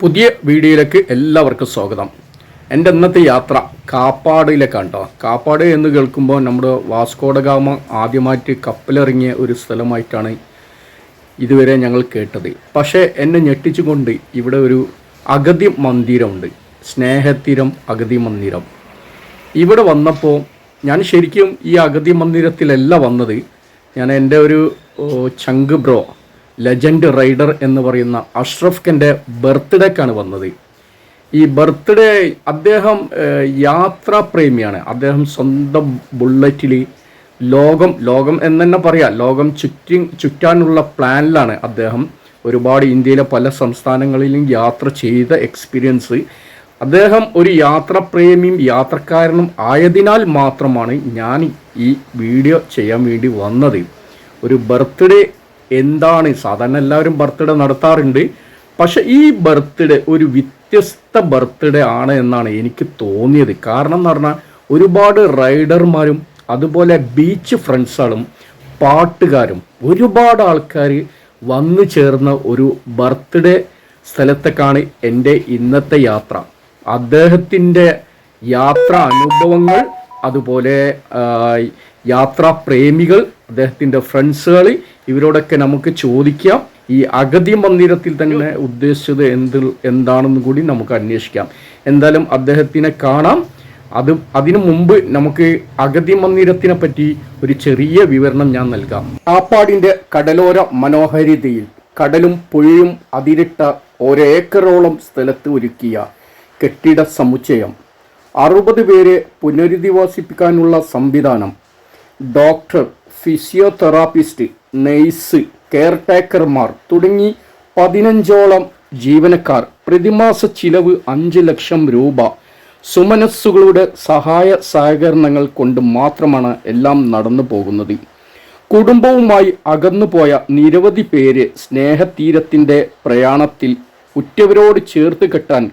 പുതിയ വീഡിയോയിലേക്ക് എല്ലാവർക്കും സ്വാഗതം. എൻ്റെ ഇന്നത്തെ യാത്ര കാപ്പാടിലേക്കാണ് കേട്ടോ. കാപ്പാട് എന്ന് കേൾക്കുമ്പോൾ നമ്മുടെ വാസ്കോഡ ഗാമ ആദ്യമായിട്ട് കപ്പലിറങ്ങിയ ഒരു സ്ഥലമായിട്ടാണ് ഇതുവരെ ഞങ്ങൾ കേട്ടത്. പക്ഷേ എന്നെ ഞെട്ടിച്ചുകൊണ്ട് ഇവിടെ ഒരു അഗതി മന്ദിരമുണ്ട്, സ്നേഹതീരം അഗതി മന്ദിരം. ഇവിടെ വന്നപ്പോൾ ഞാൻ ശരിക്കും ഈ അഗതി മന്ദിരത്തിലല്ല വന്നത്. ഞാൻ എൻ്റെ ഒരു ചങ്ക് ബ്രോ, ലെജൻഡ് റൈഡർ എന്ന് പറയുന്ന അഷ്റഫ് ഖാൻ്റെ ബർത്ത്ഡേക്കാണ് വന്നത്. ഈ ബർത്ത്ഡേ അദ്ദേഹം യാത്രാപ്രേമിയാണ്. അദ്ദേഹം സ്വന്തം ബുള്ളറ്റിൽ ലോകം എന്ന് തന്നെ പറയാം, ലോകം ചുറ്റാനുള്ള പ്ലാനിലാണ് അദ്ദേഹം. ഒരുപാട് ഇന്ത്യയിലെ പല സംസ്ഥാനങ്ങളിലും യാത്ര ചെയ്ത എക്സ്പീരിയൻസ്. അദ്ദേഹം ഒരു യാത്രാപ്രേമിയും യാത്രക്കാരനും ആയതിനാൽ മാത്രമാണ് ഞാൻ ഈ വീഡിയോ ചെയ്യാൻ വേണ്ടി വന്നത്. ഒരു ബർത്ത്ഡേ എന്താണ്, സാധാരണ എല്ലാവരും ബർത്ത്ഡേ നടത്താറുണ്ട്, പക്ഷെ ഈ ബർത്ത്ഡേ ഒരു വ്യത്യസ്ത ബർത്ത്ഡേ ആണ് എന്നാണ് എനിക്ക് തോന്നിയത്. കാരണം എന്ന് പറഞ്ഞാൽ ഒരുപാട് റൈഡർമാരും അതുപോലെ ബീച്ച് ഫ്രണ്ട്സുകളും പാട്ടുകാരും ഒരുപാട് ആൾക്കാർ വന്നു ചേർന്ന ഒരു ബർത്ത്ഡേ സ്ഥലത്തേക്കാണ് എൻ്റെ ഇന്നത്തെ യാത്ര. അദ്ദേഹത്തിൻ്റെ യാത്രാ അനുഭവങ്ങൾ, അതുപോലെ യാത്രാപ്രേമികൾ, അദ്ദേഹത്തിൻ്റെ ഫ്രണ്ട്സുകൾ, ഇവരോടൊക്കെ നമുക്ക് ചോദിക്കാം. ഈ അഗതി മന്ദിരത്തിൽ തന്നെ ഉദ്ദേശിച്ചത് എന്താണെന്ന് കൂടി നമുക്ക് അന്വേഷിക്കാം. എന്തായാലും അദ്ദേഹത്തിനെ കാണാം. അതിനു മുമ്പ് നമുക്ക് അഗതി മന്ദിരത്തിനെ പറ്റി ഒരു ചെറിയ വിവരണം ഞാൻ നൽകാം. കാപ്പാടിൻ്റെ കടലോര മനോഹാരിതയിൽ കടലും പുഴയും അതിരിട്ട ഒരേക്കറോളം സ്ഥലത്ത് ഒരുക്കിയ കെട്ടിട സമുച്ചയം, 60 പേരെ പുനരധിവസിപ്പിക്കാനുള്ള സംവിധാനം, ഡോക്ടർ, ഫിസിയോതെറാപ്പിസ്റ്റ്, നെയ്സ്, കെയർടേക്കർമാർ തുടങ്ങി 15ഓളം ജീവനക്കാർ, പ്രതിമാസ ചിലവ് 5 ലക്ഷം രൂപ. സുമനസ്സുകളുടെ സഹായ സഹകരണങ്ങൾ കൊണ്ട് മാത്രമാണ് എല്ലാം നടന്നു പോകുന്നത്. കുടുംബവുമായി അകന്നുപോയ നിരവധി പേര് സ്നേഹതീരത്തിൻ്റെ പ്രയാണത്തിൽ ഉറ്റവരോട് ചേർത്ത് കെട്ടാൻ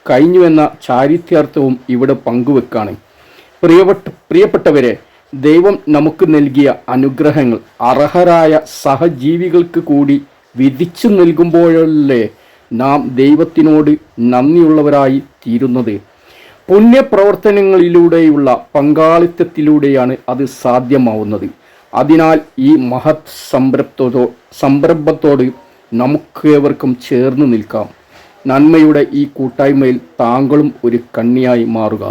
കഴിഞ്ഞുവെന്ന ചാരിത്യാർത്ഥവും ഇവിടെ പങ്കുവെക്കാണ്. പ്രിയപ്പെട്ടവരെ, ദൈവം നമുക്ക് നൽകിയ അനുഗ്രഹങ്ങൾ അർഹരായ സഹജീവികൾക്ക് കൂടി വിധിച്ചു നൽകുമ്പോഴല്ലേ നാം ദൈവത്തിനോട് നന്ദിയുള്ളവരായി തീരുന്നത്. പുണ്യപ്രവർത്തനങ്ങളിലൂടെയുള്ള പങ്കാളിത്തത്തിലൂടെയാണ് അത് സാധ്യമാവുന്നത്. അതിനാൽ ഈ മഹത് സംരംഭത്തോട് നമുക്കേവർക്കും ചേർന്ന് നിൽക്കാം. നന്മയുടെ ഈ കൂട്ടായ്മയിൽ താങ്കളും ഒരു കണ്ണിയായി മാറുക.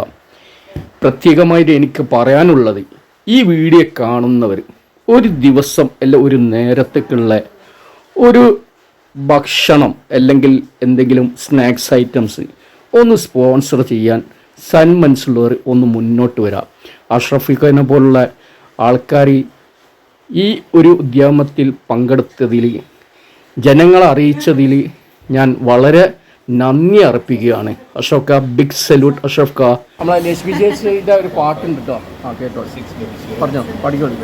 പ്രത്യേകമായിട്ട് എനിക്ക് പറയാനുള്ളത്, ഈ വീഡിയോ കാണുന്നവർ ഒരു ദിവസം അല്ല ഒരു നേരത്തേക്കുള്ള ഒരു ഭക്ഷണം അല്ലെങ്കിൽ എന്തെങ്കിലും സ്നാക്സ് ഐറ്റംസ് ഒന്ന് സ്പോൺസർ ചെയ്യാൻ സന്മനസ്സുള്ളവർ ഒന്ന് മുന്നോട്ട് വരാം. അഷ്റഫ് ഖാനെ പോലുള്ള ആൾക്കാർ ഈ ഒരു ഉദ്യമത്തിൽ പങ്കെടുത്തതിൽ, ജനങ്ങളെ അറിയിച്ചതിൽ ഞാൻ വളരെ നന്ദി അർപ്പിക്കുകയാണ്. Ashraf Khan, big salute Ashraf Khan. നമ്മളെ ലക്ഷ്മി ചേച്ചിയുടെ ഒരു പാട്ടുണ്ട് കേട്ടോ, കേട്ടോ, പറഞ്ഞോ, പാടിക്കോളൂ.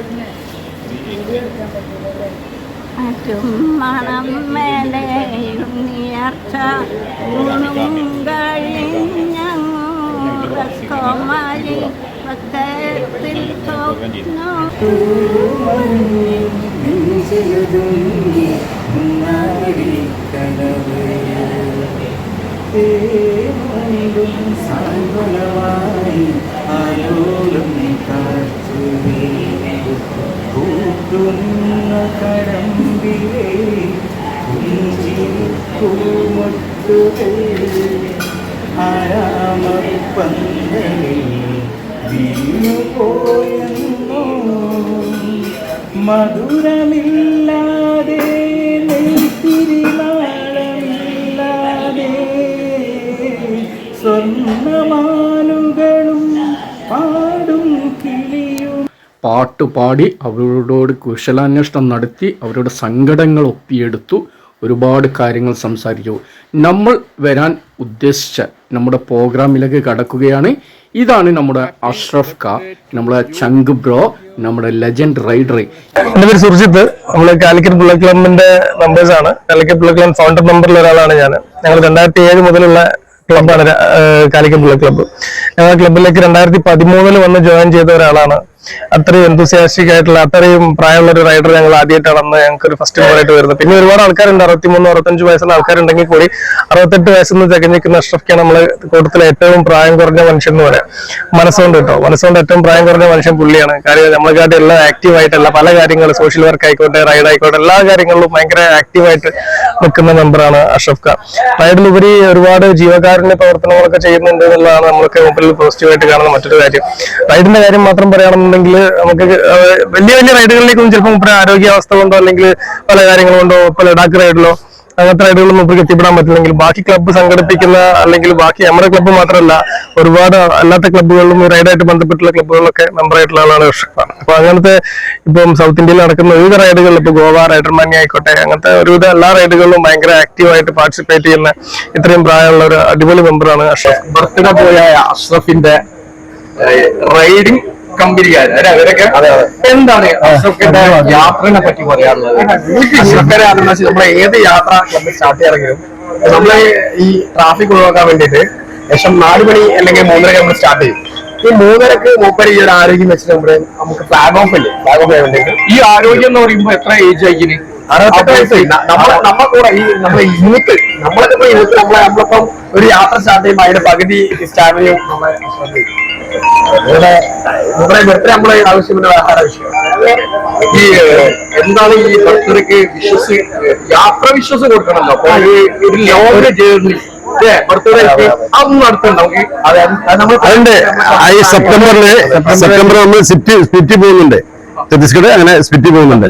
മധുരമില്ലാതെ നെയ്ത്തിരിനാളമില്ലാതെ സ്വർണ്ണമാനുകളും പാടും കിളിയും. പാട്ടുപാടി അവരോട് കുശലാന്വേഷണം നടത്തി അവരുടെ സങ്കടങ്ങൾ ഒപ്പിയെടുത്തു. ഒരുപാട് കാര്യങ്ങൾ സംസാരിച്ചു. നമ്മൾ വരാൻ ഉദ്ദേശിച്ച നമ്മുടെ പ്രോഗ്രാമിലേക്ക് കടക്കുകയാണ്. ഇതാണ് നമ്മുടെ അഷ്റഫ് ക, നമ്മുടെ ചങ്ക് ബ്രോ, നമ്മുടെ ലെജൻഡ് റൈഡർ. എന്റെ പേര് സുർജിത്ത്. നമ്മള് കാലിക്കറ്റ് ബുള്ളറ്റ് ക്ലബിന്റെ മെമ്പേഴ്സ് ആണ്. കാലിക്കറ്റ് ബുള്ളറ്റ് ക്ലബ് ഫൗണ്ടർ മെമ്പറിൽ ഒരാളാണ് ഞാൻ. ഞങ്ങൾ 2007 മുതലുള്ള ക്ലബ്ബാണ് കാലിക്കറ്റ് ബുള്ളറ്റ് ക്ലബ്ബ്. ഞങ്ങൾ ക്ലബിലേക്ക് 2013 വന്ന് ജോയിൻ ചെയ്ത ഒരാളാണ്. അത്രയും എന്തൂസിയാസ്റ്റിക് ആയിട്ടുള്ള അത്രയും പ്രായമുള്ള ഒരു റൈഡർ ഞങ്ങൾ ആദ്യമായിട്ടാണ് അന്ന് ഞങ്ങൾക്ക് ഒരു ഫസ്റ്റ് ആയിട്ട് വരുന്നത്. പിന്നെ ഒരുപാട് ആൾക്കാരുണ്ട്, 63-65 വയസ്സുള്ള ആൾക്കാരുണ്ടെങ്കിൽ കൂടി 68 വയസ്സിൽ തികഞ്ഞിരിക്കുന്ന അഷ്റഫ്ക്കാണ് നമ്മളെ കൂട്ടത്തിലെ ഏറ്റവും പ്രായം കുറഞ്ഞ മനുഷ്യൻ എന്ന് പറയാം. മനസ്സുകൊണ്ട് കേട്ടോ, മനസ്സുകൊണ്ട് ഏറ്റവും പ്രായം കുറഞ്ഞ മനുഷ്യൻ പുള്ളിയാണ്. കാര്യം നമ്മളെക്കാട്ടി എല്ലാം ആക്റ്റീവായിട്ടുള്ള പല കാര്യങ്ങൾ, സോഷ്യൽ വർക്ക് ആയിക്കോട്ടെ, റൈഡ് ആയിക്കോട്ടെ, എല്ലാ കാര്യങ്ങളിലും ഭയങ്കര ആക്റ്റീവായിട്ട് നിൽക്കുന്ന മെമ്പറാണ് അഷ്റഫ് ഖാൻ. റൈഡിലുപരി ഒരുപാട് ജീവകാരുണ്യ പ്രവർത്തനങ്ങളൊക്കെ ചെയ്യുന്നുണ്ട് എന്നുള്ളതാണ് നമ്മൾക്ക് മുമ്പിൽ പോസിറ്റീവായിട്ട് കാണുന്ന മറ്റൊരു കാര്യം. റൈഡിന്റെ കാര്യം മാത്രം പറയുകയാണെന്നുണ്ടെങ്കിൽ നമുക്ക് വലിയ വലിയ റൈഡുകളിലേക്കൊന്നും ചിലപ്പോൾ മുമ്പ് ആരോഗ്യാവസ്ഥ കൊണ്ടോ അല്ലെങ്കിൽ പല കാര്യങ്ങൾ കൊണ്ടോ ഇപ്പോൾ ലഡാക്ക് റൈഡിലോ അങ്ങനത്തെ റൈഡുകളൊന്നും നമുക്ക് എത്തിപ്പെടാൻ പറ്റില്ലെങ്കിൽ ബാക്കി ക്ലബ്ബ് സംഘടിപ്പിക്കുന്ന അല്ലെങ്കിൽ ബാക്കി നമ്മുടെ ക്ലബ്ബ് മാത്രമല്ല ഒരുപാട് അല്ലാത്ത ക്ലബ്ബുകളിലും റൈഡായിട്ട് ബന്ധപ്പെട്ടുള്ള ക്ലബ്ബുകളിലൊക്കെ മെമ്പറായിട്ടുള്ള ആളാണ് അഷ്റഫ്. അപ്പൊ അങ്ങനത്തെ ഇപ്പം സൗത്ത് ഇന്ത്യയിൽ നടക്കുന്ന വിവിധ റൈഡുകളിൽ ഇപ്പൊ ഗോവ റൈഡർമാനി ആയിക്കോട്ടെ, അങ്ങനത്തെ ഒരുവിധ എല്ലാ റൈഡുകളിലും ഭയങ്കര ആക്റ്റീവായിട്ട് പാർട്ടിസിപ്പേറ്റ് ചെയ്യുന്ന ഇത്രയും പ്രായമുള്ള ഒരു അടിപൊളി മെമ്പറാണ് അഷ്റഫ്. ബർത്ത്ഡേ പോയ അഷ്റഫിന്റെ റൈഡിംഗ് കമ്പനിക്കാര് അവരൊക്കെ എന്താണ് അഷ്റഫിന്റെ യാത്രനെ പറ്റി പറയാനുള്ളത്? അഷ്റഫിനെ നമ്മളെ ഏത് യാത്ര നമ്മൾ സ്റ്റാർട്ട് ചെയ്യാറെങ്കിലും നമ്മള് ഈ ട്രാഫിക് ഒഴിവാക്കാൻ വേണ്ടിയിട്ട് ഏകദേശം 4 മണി അല്ലെങ്കിൽ 3:30 നമ്മൾ സ്റ്റാർട്ട് ചെയ്യും. ഈ 3:30 മൂപ്പര് ഈ ഒരു ആരോഗ്യം വെച്ചിട്ട് നമുക്ക് ഫ്ലാഗ് ഓഫ് ഇല്ലേ, ഫ്ലാഗ് ഓഫ് ചെയ്യാൻ വേണ്ടിയിട്ട്. ഈ ആരോഗ്യം എന്ന് പറയുമ്പോ എത്ര ഏജ് ആയിക്കിന്? 68 വയസ്സ്. നമ്മളെ കൂടെ ഈ നമ്മളെ യൂത്ത്, നമ്മളൊക്കെ യൂത്ത് നമ്മളിപ്പം ഒരു യാത്ര സ്റ്റാർട്ട് ചെയ്യുമ്പോൾ അതിന്റെ പകുതി സ്റ്റാമിനയും നമ്മളെ ബർത്ത്ഡേ നമ്മളെ ആവശ്യമില്ല വേറെ വിഷയം. ഈ എന്താണ് ഈ ബർത്ത്ഡേക്ക് യാത്ര വിശ്വസ് കൊടുക്കണല്ലോ. അപ്പൊ ഒരു ലോങ് ജേർണി ബർത്ത്ഡേക്ക് അതൊന്നും നടത്തുന്നുണ്ട് നമുക്ക്. അതുണ്ട്. ഈ സെപ്റ്റംബർ നമ്മൾ സ്പിറ്റി പോകുന്നുണ്ട്, ഛത്തീസ്ഗഡ് അങ്ങനെ സ്പിറ്റി പോകുന്നുണ്ട്.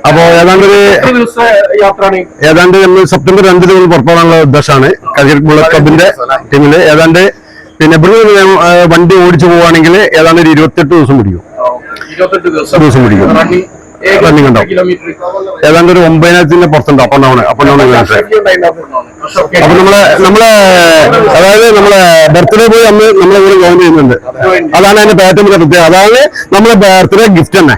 അപ്പൊ ഏതാണ്ട് നമ്മൾ സെപ്റ്റംബർ 2 പുറപ്പെടാനുള്ള ഉദ്ദേശമാണ് കാലിക്കറ്റ് ബുള്ളറ്റ് ക്ലബിന്റെ ടീമില്. ഏതാണ്ട് പിന്നെ ഇവിടുന്ന് വണ്ടി ഓടിച്ചു പോവുകയാണെങ്കിൽ ഏതാണ്ട് ഒരു 28 ദിവസം പിടിക്കും. റണ്ണിങ് ഉണ്ടാവും. ഏതാണ്ട് ഒരു 9,000 പുറത്തുണ്ട് അപ്പ് ആൻഡ് ഡൗൺ അപ്പൊ നമ്മളെ അതായത് നമ്മളെ ബർത്ത്ഡേ പോയി അന്ന് നമ്മളെ കൂടെ ജോയിൻ ചെയ്യുന്നുണ്ട്. അതാണ് അതിന്റെ ഏറ്റവും വലിയ പ്രത്യേകത. അതാണ് നമ്മളെ ബർത്ത്ഡേ ഗിഫ്റ്റ് തന്നെ.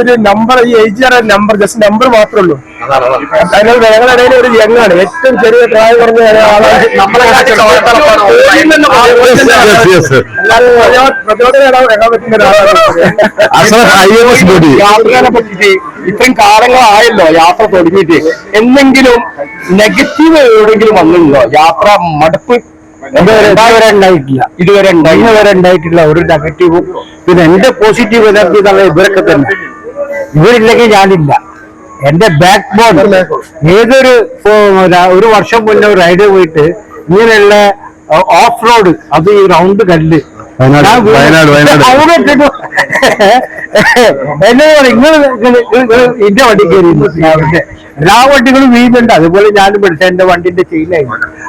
ഒരു നമ്പർ, ഈ ഏജ് നമ്പർ ജസ്റ്റ് നമ്പർ മാത്രമേ ഉള്ളൂ. ഞങ്ങളുടെ ഇടയിൽ ഒരു യങ്ങാണ്, ഏറ്റവും ചെറിയ പ്രായം കുറഞ്ഞ യാത്രയെ പറ്റിട്ട് ഇത്രയും കാലങ്ങളായല്ലോ യാത്ര തുടങ്ങിയിട്ട്, എന്തെങ്കിലും നെഗറ്റീവ് എവിടെയെങ്കിലും വന്നിട്ടുണ്ടോ? യാത്ര മടുപ്പ് ഇതുവരെ ഉണ്ടായിട്ടില്ല ഒരു നെഗറ്റീവും. പിന്നെ എന്റെ പോസിറ്റീവ് എനർജി ഇവരൊക്കെ തന്നെ. ഇവരില്ലെങ്കിൽ ഞാനില്ല. എന്റെ ബാക്ക് ബോൺ ഏതൊരു ഒരു വർഷം മുന്നേ റൈഡ് പോയിട്ട് ഇങ്ങനെയുള്ള ഓഫ് റോഡ്, അത് ഈ റൗണ്ട് കല്ല് എന്നോട് നിങ്ങൾ എന്റെ വണ്ടി കയറി എല്ലാ വണ്ടികളും വീഴുന്നുണ്ട്. അതുപോലെ ഞാനും പഠിച്ച എന്റെ വണ്ടിന്റെ ചെയിനായി.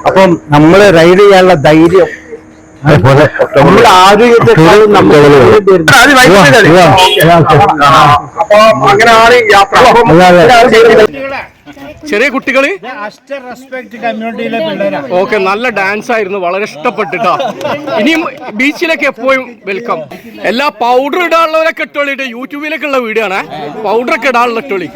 അപ്പം നമ്മള് റൈഡ് ചെയ്യാനുള്ള ധൈര്യം, നമ്മുടെ ആരോഗ്യത്തെക്കാളും അങ്ങനെയാണ് യാത്ര. ചെറിയ കുട്ടികള് ഓക്കെ, നല്ല ഡാൻസ് ആയിരുന്നു, വളരെ ഇഷ്ടപ്പെട്ടിട്ടാ. ഇനിയും ബീച്ചിലൊക്കെ എപ്പോഴും വെൽക്കം. എല്ലാ പൗഡർ ഇടാനുള്ളവരൊക്കെ ഇട്ടോളിട്ട് യൂട്യൂബിലൊക്കെ ഉള്ള വീഡിയോ ആണ്. പൗഡർ ഒക്കെ ഇടാനുള്ള ഇട്ടോളി.